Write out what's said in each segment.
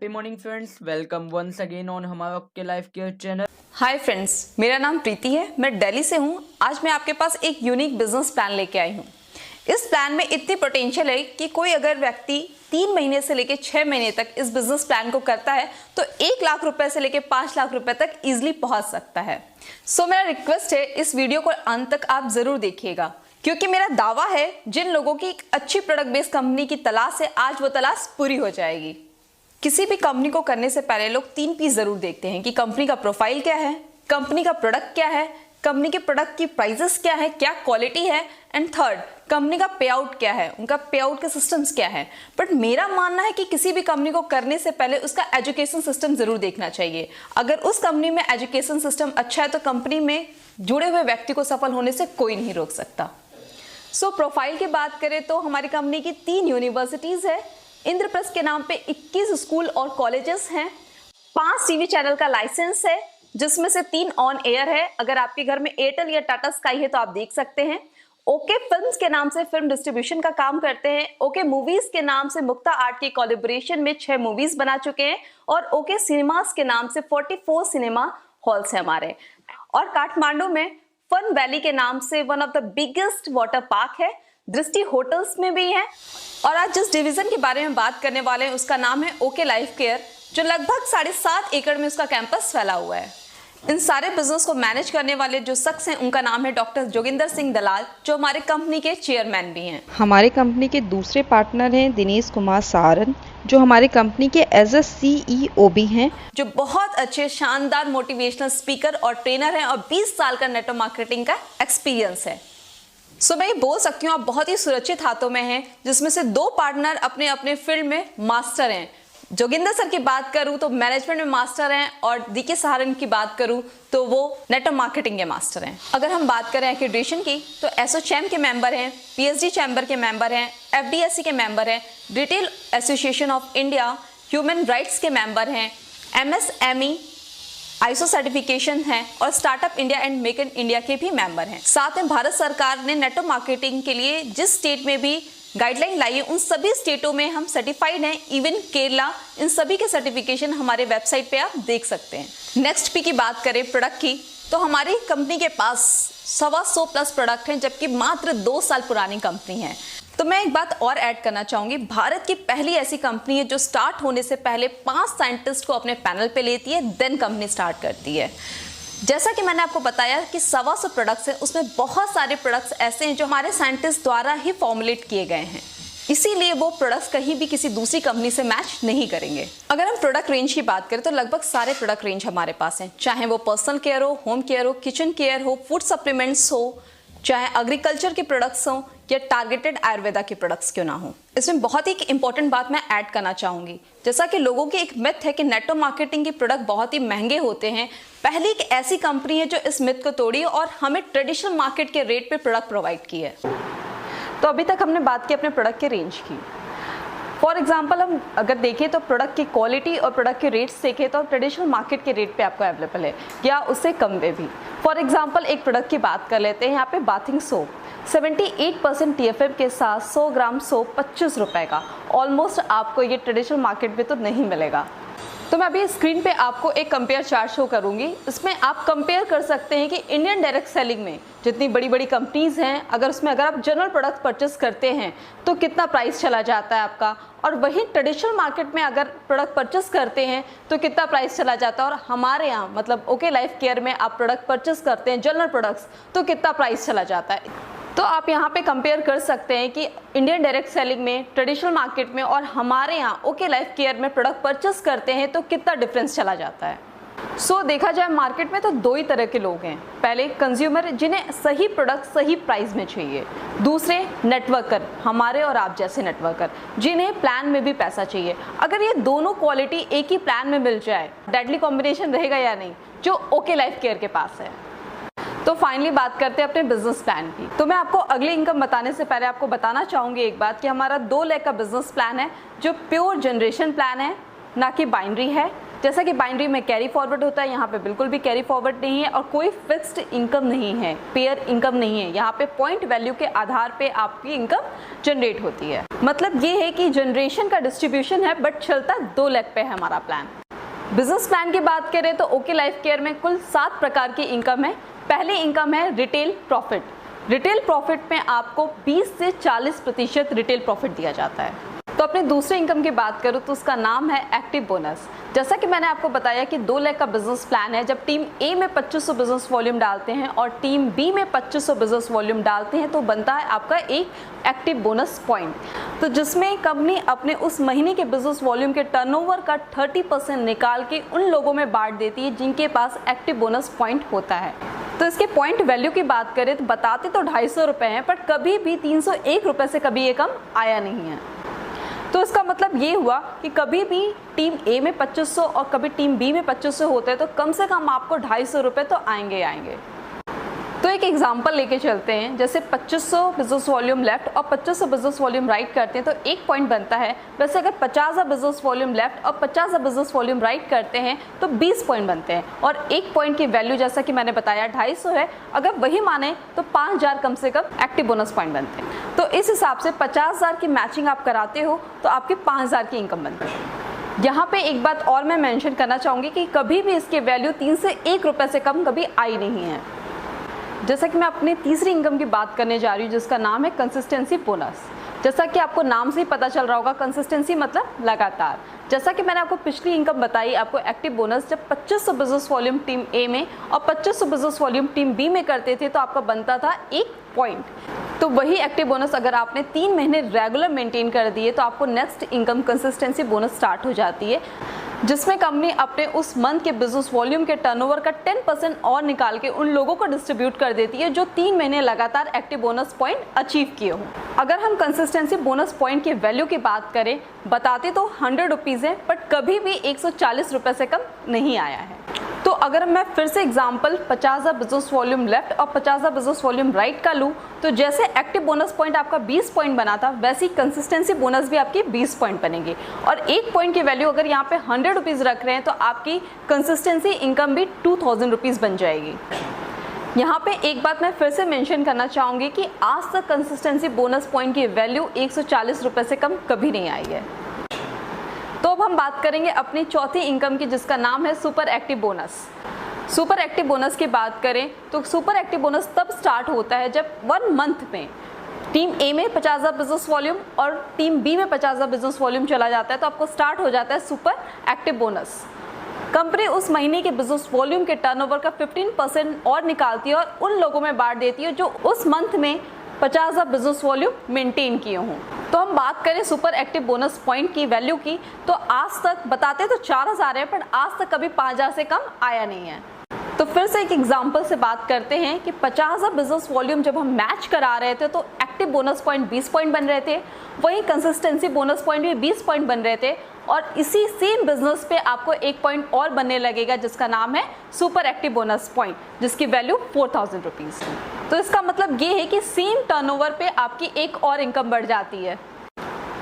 Happy morning friends, welcome once again on हमारा okay life care channel. Hi friends, मेरा नाम प्रीति है। मैं दिल्ली से हूँ। आज मैं आपके पास एक यूनिक बिजनेस प्लान लेके आई हूँ। इस प्लान में इतनी पोटेंशियल है कि कोई अगर व्यक्ति 3 महीने से लेकर 6 महीने तक इस बिजनेस प्लान को करता है तो 1 लाख रुपए से लेकर 5 लाख रुपए तक इजिली पहुंच सकता है। सो मेरा रिक्वेस्ट है, इस वीडियो को अंत तक आप जरूर देखिएगा, क्योंकि मेरा दावा है जिन लोगों की एक अच्छी प्रोडक्ट बेस्ड कंपनी की तलाश है, आज वो तलाश पूरी हो जाएगी। किसी भी कंपनी को करने से पहले लोग 3 पीस जरूर देखते हैं कि कंपनी का प्रोफाइल क्या है, कंपनी का प्रोडक्ट क्या है, कंपनी के प्रोडक्ट की प्राइसेस क्या है, क्या क्वालिटी है, एंड थर्ड कंपनी का पे आउट क्या है, उनका पे आउट के सिस्टम्स क्या है। बट मेरा मानना है कि किसी भी कंपनी को करने से पहले उसका एजुकेशन सिस्टम जरूर देखना चाहिए। अगर उस कंपनी में एजुकेशन सिस्टम अच्छा है तो कंपनी में जुड़े हुए व्यक्ति को सफल होने से कोई नहीं रोक सकता। सो प्रोफाइल की बात करें तो हमारी कंपनी की 3 यूनिवर्सिटीज है। इंद्रप्रस्थ के नाम पे 21 स्कूल और कॉलेजेस हैं। 5 टीवी चैनल का लाइसेंस है, जिसमें से 3 ऑन एयर है। अगर आपके घर में एयरटेल या टाटा स्काई है तो आप देख सकते हैं। ओके फिल्म्स के नाम से फिल्म डिस्ट्रीब्यूशन का काम करते हैं। ओके मूवीज के नाम से मुक्ता आर्ट के कोलैबोरेशन में 6 मूवीज बना चुके हैं। और ओके सिनेमास के नाम से 44 सिनेमा हॉल्स है हमारे। और काठमांडू में फन वैली के नाम से one of the biggest water park है। दृष्टि होटल्स में भी है। और आज जिस डिवीजन के बारे में बात करने वाले हैं उसका नाम है ओके लाइफ केयर, जो लगभग 7.5 एकड़ में उसका कैंपस फैला हुआ है। इन सारे बिजनेस को मैनेज करने वाले जो शख्स हैं उनका नाम है डॉक्टर जोगिंदर सिंह दलाल, जो हमारे कंपनी के चेयरमैन भी हैं। हमारे कंपनी के दूसरे पार्टनर हैं दिनेश कुमार सारन, जो हमारी कंपनी के एज अ CEO भी हैं, जो बहुत अच्छे शानदार मोटिवेशनल स्पीकर और ट्रेनर हैं और 20 साल का नेटवर्क मार्केटिंग का एक्सपीरियंस है। सो मैं ये बोल सकती हूँ आप बहुत ही सुरक्षित हाथों में हैं, जिसमें से 2 पार्टनर अपने अपने फील्ड में मास्टर हैं। जोगिंदर सर की बात करूँ तो मैनेजमेंट में मास्टर हैं, और DK सहारन की बात करूँ तो वो नेटवर्क मार्केटिंग के मास्टर हैं। अगर हम बात करें एक्रेडिटेशन की तो एसोचैम के मेंबर हैं, PSD चैम्बर के मेंबर हैं, FDSC के मेंबर हैं, retail association of India, human rights के मेंबर हैं, MSME ISO सर्टिफिकेशन है, और startup India and make in India के भी मेंबर हैं। साथ में भारत सरकार ने नेटवर्क मार्केटिंग के लिए जिस स्टेट में भी गाइडलाइन लाई है उन सभी स्टेटों में हम सर्टिफाइड हैं। इवन केरला, इन सभी के सर्टिफिकेशन हमारे वेबसाइट पे आप देख सकते हैं। नेक्स्ट पी की बात करें प्रोडक्ट की तो हमारी कंपनी के पास 125 प्लस प्रोडक्ट हैं, जबकि मात्र 2 साल पुरानी कंपनी है। तो मैं एक बात और ऐड करना चाहूंगी, भारत की पहली ऐसी कंपनी है जो स्टार्ट होने से पहले 5 साइंटिस्ट को अपने पैनल पे लेती है, देन कंपनी स्टार्ट करती है। जैसा कि मैंने आपको बताया कि 125 प्रोडक्ट्स हैं, उसमें बहुत सारे प्रोडक्ट्स ऐसे हैं जो हमारे साइंटिस्ट द्वारा ही फॉर्मुलेट किए गए हैं, इसीलिए वो प्रोडक्ट्स कहीं भी किसी दूसरी कंपनी से मैच नहीं करेंगे। अगर हम प्रोडक्ट रेंज की बात करें तो लगभग सारे प्रोडक्ट रेंज हमारे पास हैं, चाहे वो पर्सनल केयर हो, होम केयर हो, किचन केयर हो, फूड सप्लीमेंट्स हो, चाहे एग्रीकल्चर के प्रोडक्ट्स हो या टारगेटेड आयुर्वेदा के प्रोडक्ट्स क्यों ना हो। इसमें बहुत ही इंपॉर्टेंट बात मैं ऐड करना चाहूंगी, जैसा कि लोगों की एक मिथ है कि नेटवर्क मार्केटिंग के प्रोडक्ट बहुत ही महंगे होते हैं। पहली एक ऐसी कंपनी है जो इस मिथ को तोड़ी और हमें ट्रेडिशनल मार्केट के रेट पे प्रोडक्ट प्रोवाइड की है। तो अभी तक हमने बात की अपने प्रोडक्ट के रेंज की। फॉर एग्जाम्पल हम अगर देखें तो प्रोडक्ट की क्वालिटी और प्रोडक्ट के रेट्स देखें तो ट्रेडिशनल मार्केट के रेट पे आपको अवेलेबल है या उससे कम में भी। फॉर एग्जाम्पल एक प्रोडक्ट की बात कर लेते हैं। यहाँ पे बाथिंग सोप 78% TFM के साथ 100 ग्राम सोप 25 रुपये का, ऑलमोस्ट आपको ये ट्रेडिशनल मार्केट में तो नहीं मिलेगा। तो मैं अभी स्क्रीन पे आपको एक कंपेयर चार्ट शो करूंगी। इसमें आप कंपेयर कर सकते हैं कि इंडियन डायरेक्ट सेलिंग में जितनी बड़ी बड़ी कंपनीज हैं, अगर आप जनरल प्रोडक्ट परचेस करते हैं तो कितना प्राइस चला जाता है आपका, और वहीं ट्रेडिशनल मार्केट में अगर प्रोडक्ट परचेस करते हैं तो कितना प्राइस चला जाता है, और हमारे यहाँ मतलब ओके लाइफ केयर में आप प्रोडक्ट परचेस करते हैं जनरल प्रोडक्ट्स तो कितना प्राइस चला जाता है। तो आप यहाँ पे कंपेयर कर सकते हैं कि इंडियन डायरेक्ट सेलिंग में, ट्रेडिशनल मार्केट में और हमारे यहाँ ओके लाइफ केयर में प्रोडक्ट परचेस करते हैं तो कितना डिफरेंस चला जाता है। सो देखा जाए मार्केट में तो 2 ही तरह के लोग हैं। पहले कंज्यूमर जिन्हें सही प्रोडक्ट सही प्राइस में चाहिए, दूसरे नेटवर्कर, हमारे और आप जैसे नेटवर्कर जिन्हें प्लान में भी पैसा चाहिए। अगर ये दोनों क्वालिटी एक ही प्लान में मिल जाए, डेडली कॉम्बिनेशन रहेगा या नहीं, जो ओके लाइफ केयर के पास है। तो फाइनली बात करते हैं अपने बिजनेस प्लान की। तो मैं आपको अगली इनकम बताने से पहले आपको बताना चाहूंगी एक बात कि हमारा 2 लाख का बिजनेस प्लान है, जो प्योर जनरेशन प्लान है, ना कि बाइनरी है। जैसा कि बाइनरी में कैरी फॉरवर्ड होता है, यहाँ पे बिल्कुल भी कैरी फॉरवर्ड नहीं है और कोई फिक्स्ड इनकम नहीं है, पेयर इनकम नहीं है। यहाँ पे पॉइंट वैल्यू के आधार पे आपकी इनकम जनरेट होती है। मतलब ये है कि जनरेशन का डिस्ट्रीब्यूशन है बट चलता 2 लेग पे है हमारा प्लान। बिजनेस प्लान की बात करें तो ओके लाइफ केयर में कुल 7 प्रकार की इनकम है। पहली इनकम है रिटेल प्रॉफिट। रिटेल प्रॉफिट में आपको 20 से 40% रिटेल प्रॉफिट दिया जाता है। तो अपने दूसरे इनकम की बात करूँ तो उसका नाम है एक्टिव बोनस। जैसा कि मैंने आपको बताया कि 2 लाख का बिजनेस प्लान है। जब टीम ए में 2500 बिजनेस वॉल्यूम डालते हैं और टीम बी में 2500 बिजनेस वॉल्यूम डालते हैं तो बनता है आपका एक एक्टिव बोनस पॉइंट। तो जिसमें कंपनी अपने उस महीने के बिजनेस वॉल्यूम के टर्नओवर का 30% निकाल के उन लोगों में बांट देती है जिनके पास एक्टिव बोनस पॉइंट होता है। तो इसके पॉइंट वैल्यू की बात करें तो बताते तो 250 रुपये हैं, पर कभी भी 301 रुपये से कभी ये कम आया नहीं है। तो इसका मतलब ये हुआ कि कभी भी टीम ए में 2500 और कभी टीम बी में 2500 होते हैं तो कम से कम आपको 250 रुपये तो आएंगे आएंगे। तो एक एग्जांपल लेके चलते हैं। जैसे 2500 बिजनेस वॉल्यूम लेफ्ट और 2500 बिजनेस वॉल्यूम राइट करते हैं तो 1 पॉइंट बनता है। वैसे अगर 50 बिजनेस वॉल्यूम लेफ्ट और 50 बिजनेस वॉल्यूम राइट करते हैं तो 20 पॉइंट बनते हैं और 1 पॉइंट की वैल्यू जैसा कि मैंने बताया 250 है। अगर वही माने तो 5000 कम से कम एक्टिव बोनस पॉइंट बनते हैं। तो इस हिसाब से 50,000 की मैचिंग आप कराते हो तो आपकी 5000 की इनकम बनती है। यहाँ पे एक बात और मैं मेंशन करना चाहूँगी कि कभी भी इसकी वैल्यू 3 से 1 रुपये से कम कभी आई नहीं है। जैसा कि मैं अपनी तीसरी इनकम की बात करने जा रही हूँ जिसका नाम है कंसिस्टेंसी बोनस। जैसा कि आपको नाम से ही पता चल रहा होगा, कंसिस्टेंसी मतलब लगातार। जैसा कि मैंने आपको पिछली इनकम बताई, आपको एक्टिव बोनस जब 2500 बिजनेस वॉल्यूम टीम ए में और 2500 बिजनेस वॉल्यूम टीम बी में करते थे तो आपका बनता था 1 पॉइंट। तो वही एक्टिव बोनस अगर आपने 3 महीने रेगुलर मेंटेन कर दिए तो आपको next income consistency bonus start हो जाती है, जिसमें कंपनी अपने उस मंथ के बिजनेस वॉल्यूम के टर्नओवर का 10% और निकाल के उन लोगों को डिस्ट्रीब्यूट कर देती है जो 3 महीने लगातार एक्टिव बोनस पॉइंट अचीव किए हों। अगर हम कंसिस्टेंसी बोनस पॉइंट की वैल्यू की बात करें, बताते तो 100 रुपीज़ है बट कभी भी 140 रुपये से कम नहीं आया है। तो अगर मैं फिर से एग्जांपल 50,000 बिजनेस वॉल्यूम लेफ्ट और 50,000 बिजनेस वॉल्यूम राइट का लूँ तो जैसे एक्टिव बोनस पॉइंट आपका 20 पॉइंट बना था वैसी कंसिस्टेंसी बोनस भी आपकी 20 पॉइंट बनेगी। और 1 पॉइंट की वैल्यू अगर यहाँ पे 100 रुपीज़ रख रहे हैं तो आपकी कंसिस्टेंसी इनकम भी 2000 रुपीज़ बन जाएगी। यहाँ पे एक बात मैं फिर से मेंशन करना चाहूँगी कि आज तक कंसिस्टेंसी बोनस पॉइंट की वैल्यू 140 रुपये से कम कभी नहीं आई है। तो अब हम बात करेंगे अपनी चौथी इनकम की जिसका नाम है super active bonus. Super active bonus की बात करें तो सुपर एक्टिव बोनस तब स्टार्ट होता है जब 1 मंथ में टीम ए में 50,000 बिजनेस वॉल्यूम और टीम बी में 50,000 बिजनेस वॉल्यूम चला जाता है तो आपको स्टार्ट हो जाता है सुपर एक्टिव बोनस। कंपनी उस महीने के बिजनेस वॉल्यूम के टर्नओवर का 15% और निकालती है और उन लोगों में बांट देती है जो उस मंथ में 50,000 बिजनेस वॉल्यूम मेंटेन किए हों। तो हम बात करें सुपर एक्टिव बोनस पॉइंट की वैल्यू की तो आज तक बताते तो 4000 है पर आज तक कभी 5000 से कम आया नहीं है। तो फिर से एक एग्जांपल से बात करते हैं कि 50,000 बिजनेस वॉल्यूम जब हम मैच करा रहे थे तो एक्टिव बोनस पॉइंट 20 पॉइंट बन रहे थे, वहीं कंसिस्टेंसी बोनस पॉइंट भी 20 पॉइंट बन रहे थे और इसी सेम बिजनेस पे आपको 1 पॉइंट और बनने लगेगा जिसका नाम है सुपर एक्टिव बोनस पॉइंट जिसकी वैल्यू 4000 रुपीज़। तो इसका मतलब ये है कि सेम टर्नओवर पे आपकी एक और इनकम बढ़ जाती है।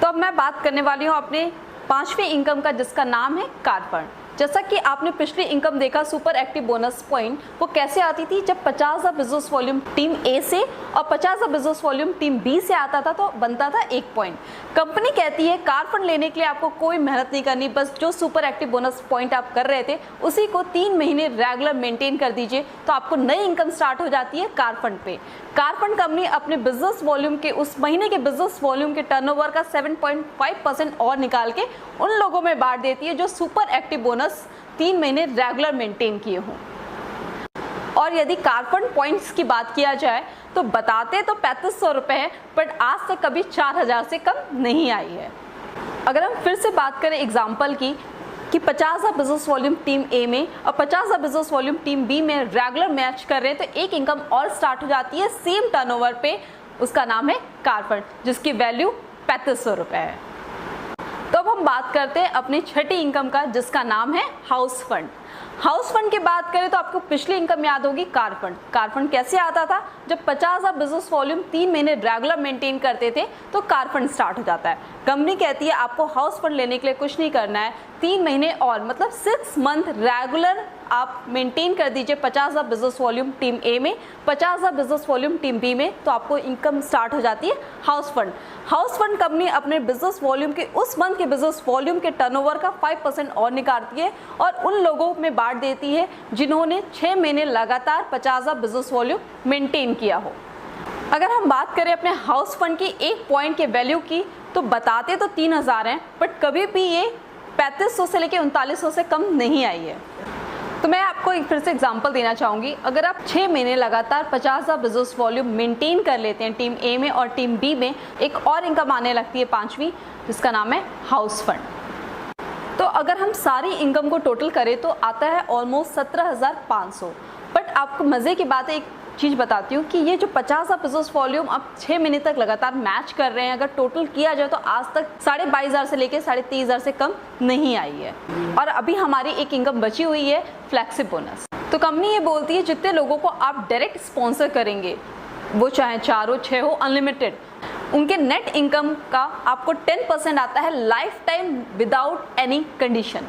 तो अब मैं बात करने वाली हूँ अपने 5वीं इनकम का जिसका नाम है कार फंड। जैसा कि आपने पिछली इनकम देखा सुपर एक्टिव बोनस पॉइंट वो कैसे आती थी जब 50,000 बिजनेस वॉल्यूम टीम ए से और 50,000 बिजनेस वॉल्यूम टीम बी से आता था तो बनता था 1 पॉइंट। कंपनी कहती है कार फंड लेने के लिए आपको कोई मेहनत नहीं करनी, बस जो सुपर एक्टिव बोनस पॉइंट आप कर रहे थे उसी को 3 महीने रेगुलर मेंटेन कर दीजिए तो आपको नई इनकम स्टार्ट हो जाती है कार फंड पे। कार फंड कंपनी अपने बिजनेस वॉल्यूम के उस महीने के बिजनेस वॉल्यूम के टर्नओवर का 7.5% और निकाल के उन लोगों में बांट देती है जो सुपर एक्टिव बोनस 3 महीने रेगुलर मेंटेन किए हों। और यदि कार फंड पॉइंट्स की बात किया जाए तो बताते तो 3500 रुपये है बट आज तक कभी 4000 से कम नहीं आई है। अगर हम फिर से बात करें एग्जाम्पल की कि 50,000 बिजनेस वॉल्यूम टीम ए में और 50,000 बिजनेस वॉल्यूम टीम बी में रेगुलर मैच कर रहे हैं तो एक इनकम और स्टार्ट हो जाती है सेम टर्नओवर पे, उसका नाम है कार फंड जिसकी वैल्यू 3500 रुपये है। तो अब हम बात करते हैं अपनी छठी इनकम का जिसका नाम है हाउस फंड। हाउस फंड की बात करें तो आपको पिछली इनकम याद होगी कार फंड। कार फंड कैसे आता था जब 50,000 बिजनेस वॉल्यूम 3 महीने रेगुलर मेंटेन करते थे तो कार फंड स्टार्ट हो जाता है। कंपनी कहती है आपको हाउस फंड लेने के लिए कुछ नहीं करना है, 3 महीने और मतलब 6 मंथ रेगुलर आप मेंटेन कर दीजिए 50,000 बिजनेस वॉल्यूम टीम ए में, 50,000 बिजनेस वॉल्यूम टीम बी में, तो आपको इनकम स्टार्ट हो जाती है house fund. House fund company अपने बिजनेस वॉल्यूम के उस मंथ के बिजनेस वॉल्यूम के टर्नओवर का 5% और निकालती है और उन लोगों में बांट देती है जिन्होंने 6 महीने लगातार 50,000 बिजनेस वॉल्यूम मेंटेन किया हो। अगर हम बात करें अपने हाउस फंड की एक पॉइंट के वैल्यू की, तो बताते तो 3,000 हैं, बट कभी भी ये 3500 से लेके 3900 से कम नहीं आई है। तो मैं आपको एक फिर से एग्जांपल देना चाहूँगी। अगर आप 6 महीने लगातार 50,000 बिजनेस वॉल्यूम मेंटेन कर लेते हैं टीम ए में और टीम बी में, एक और इनकम आने लगती है 5वीं, जिसका नाम है हाउस फंड। तो अगर हम सारी इनकम को टोटल करें तो आता है ऑलमोस्ट 17,500। बट आपको मज़े की बात है, एक चीज़ बताती हूँ कि ये जो 50,000 बिजनेस वॉल्यूम आप 6 महीने तक लगातार मैच कर रहे हैं, अगर टोटल किया जाए तो आज तक 22,500 से लेके 23,500 से कम नहीं आई है। और अभी हमारी एक इनकम बची हुई है फ्लैक्सी बोनस। तो कंपनी ये बोलती है जितने लोगों को आप डायरेक्ट स्पॉन्सर करेंगे, वो चाहे 4 हो 6 हो, अनलिमिटेड, उनके नेट इनकम का आपको 10% आता है life time without any condition.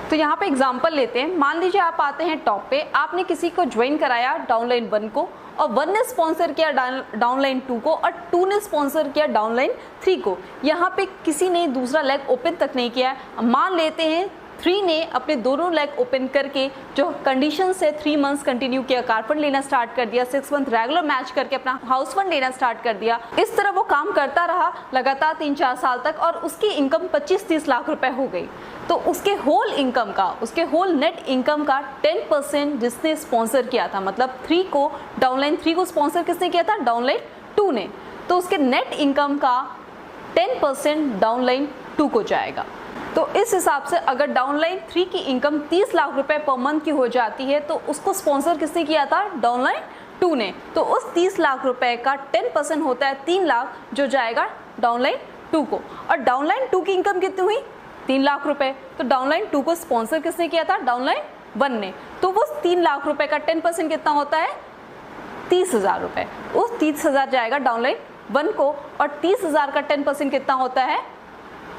तो यहाँ पे एग्जांपल लेते हैं। मान लीजिए आप आते हैं टॉप पे, आपने किसी को ज्वाइन कराया डाउनलाइन 1 को, और 1 ने स्पॉन्सर किया डाउनलाइन 2 को, और 2 ने स्पॉन्सर किया डाउनलाइन 3 को। यहाँ पे किसी ने दूसरा लेग ओपन तक नहीं किया। मान लेते हैं 3 ने अपने दोनों लेग ओपन करके जो कंडीशन से 3 मंथ्स कंटिन्यू किया, कार फंड लेना स्टार्ट कर दिया, 6 मंथ रेगुलर मैच करके अपना हाउस फंड लेना स्टार्ट कर दिया। इस तरह वो काम करता रहा लगातार 3-4 साल तक, और उसकी इनकम 25-30 लाख रुपए हो गई। तो उसके होल इनकम का, उसके होल नेट इनकम का 10% जिसने स्पॉन्सर किया था, मतलब 3 को, डाउनलाइन 3 को स्पॉन्सर किसने किया था? डाउनलाइन 2 ने। तो उसके नेट इनकम का 10% डाउनलाइन 2 को जाएगा। तो इस हिसाब से अगर डाउनलाइन 3 की इनकम 30 लाख रुपए पर मंथ की हो जाती है, तो उसको स्पॉन्सर किसने किया था? डाउनलाइन 2 ने। तो उस 30 लाख रुपए का 10% होता है 3 लाख, जो जाएगा डाउनलाइन 2 को। और डाउनलाइन 2 की इनकम कितनी हुई? 3 लाख रुपए। तो डाउनलाइन 2 को स्पॉन्सर किसने किया था? डाउनलाइन 1 ने। तो वो 3 लाख रुपए का 10% कितना होता है? 30,000 रुपए। उस 30,000 जाएगा डाउनलाइन 1 को, और 30,000 का 10% कितना होता है?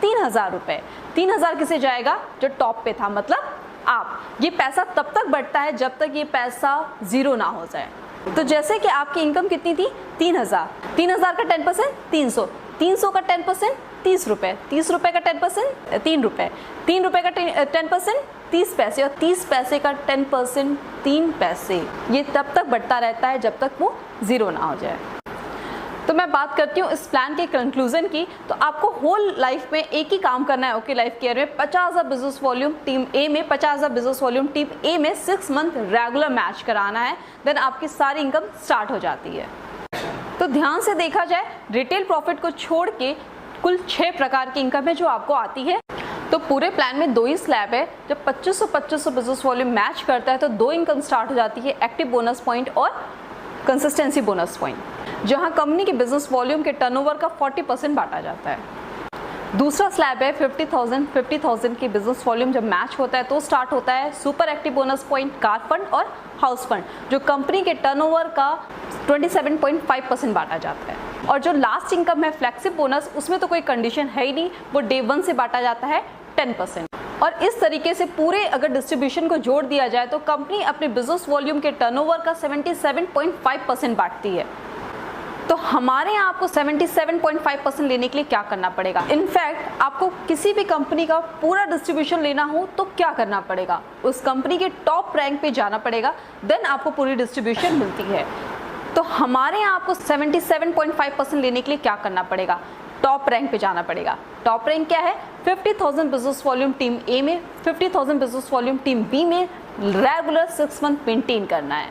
3,000 रुपए। 3,000 किसे जाएगा? जो टॉप पे था, मतलब आप। ये पैसा तब तक बढ़ता है जब तक ये पैसा जीरो ना हो जाए। तो जैसे कि आपकी इनकम कितनी थी? 3,000। 3,000 का 10% 300। 300 का 10% 30 रुपए। 30 रुपए का 10% 3 रुपए। 3 रुपए का 10% 30 पैसे, और 30 पैसे का 10% 3 पैसे। ये तब तक बढ़ता रहता है जब तक वो जीरो ना हो जाए। तो मैं बात करती हूँ इस प्लान के कंक्लूजन की। तो आपको होल लाइफ में एक ही काम करना है ओके लाइफ केयर में। 50,000 बिजनेस वॉल्यूम टीम ए में, 50,000 बिजनेस वॉल्यूम टीम ए में 6 मंथ रेगुलर मैच कराना है, देन आपकी सारी इनकम स्टार्ट हो जाती है। तो ध्यान से देखा जाए, रिटेल प्रॉफिट को छोड़ के कुल 6 प्रकार की इनकम है जो आपको आती है। तो पूरे प्लान में 2 ही स्लैब है। जब 2500 बिजनेस वॉल्यूम मैच करता है तो 2 इनकम स्टार्ट हो जाती है, एक्टिव बोनस पॉइंट और कंसिस्टेंसी बोनस पॉइंट, जहां कंपनी के बिजनेस वॉल्यूम के टर्नओवर का 40% बांटा जाता है। दूसरा स्लैब है 50,000 की बिजनेस वॉल्यूम जब मैच होता है तो स्टार्ट होता है super active bonus point, car fund और हाउस फंड, जो कंपनी के टर्नओवर का 27.5% बांटा जाता है। और जो लास्ट इनकम है फ्लैक्सी बोनस, उसमें तो कोई कंडीशन है ही नहीं, वो डे 1 से बांटा जाता है 10%। और इस तरीके से पूरे अगर डिस्ट्रीब्यूशन को जोड़ दिया जाए तो कंपनी अपने बिजनेस वॉल्यूम के टर्नओवर का 77.5% बांटती है। तो हमारे यहाँ आपको 77.5% लेने के लिए क्या करना पड़ेगा? इनफैक्ट आपको किसी भी कंपनी का पूरा डिस्ट्रीब्यूशन लेना हो तो क्या करना पड़ेगा? उस कंपनी के टॉप रैंक पे जाना पड़ेगा, देन आपको पूरी डिस्ट्रीब्यूशन मिलती है। तो हमारे यहाँ आपको 77.5% लेने के लिए क्या करना पड़ेगा? टॉप रैंक पे जाना पड़ेगा। टॉप रैंक क्या है? 50,000 बिजनेस वॉल्यूम टीम ए में, 50,000 बिजनेस वॉल्यूम टीम बी में रेगुलर 6 मंथ मेंटेन करना है।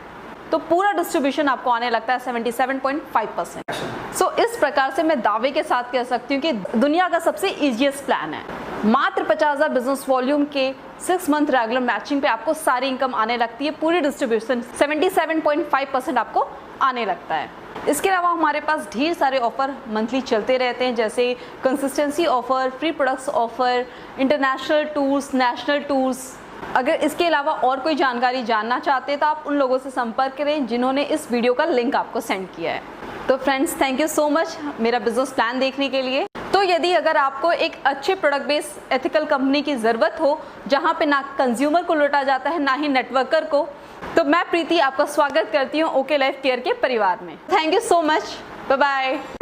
तो पूरा डिस्ट्रीब्यूशन आपको आने लगता है 77.5%। सो इस प्रकार से मैं दावे के साथ कह सकती हूँ कि दुनिया का सबसे इजीएस्ट प्लान है। मात्र 50,000 बिजनेस वॉल्यूम के 6 मंथ रेगुलर मैचिंग पे आपको सारी इनकम आने लगती है। पूरी डिस्ट्रीब्यूशन 77.5% आपको आने लगता है। इसके अलावा हमारे पास ढेर सारे ऑफर मंथली चलते रहते हैं, जैसे consistency offer, free products offer, international tours, national tours. अगर इसके अलावा और कोई जानकारी जानना चाहते हैं तो आप उन लोगों से संपर्क करें जिन्होंने इस वीडियो का लिंक आपको सेंड किया है। तो friends, thank you so much मेरा बिजनेस प्लान देखने के लिए। तो तो यदि अगर आपको एक अच्छे प्रोडक्ट बेस्ड एथिकल कंपनी की ज़रूरत हो जहां पे ना कंज्यूमर को लूटा जाता है ना ही नेटवर्कर को, तो मैं प्रीति आपका स्वागत करती हूं ओके लाइफ केयर के परिवार में। Thank you so much, bye bye.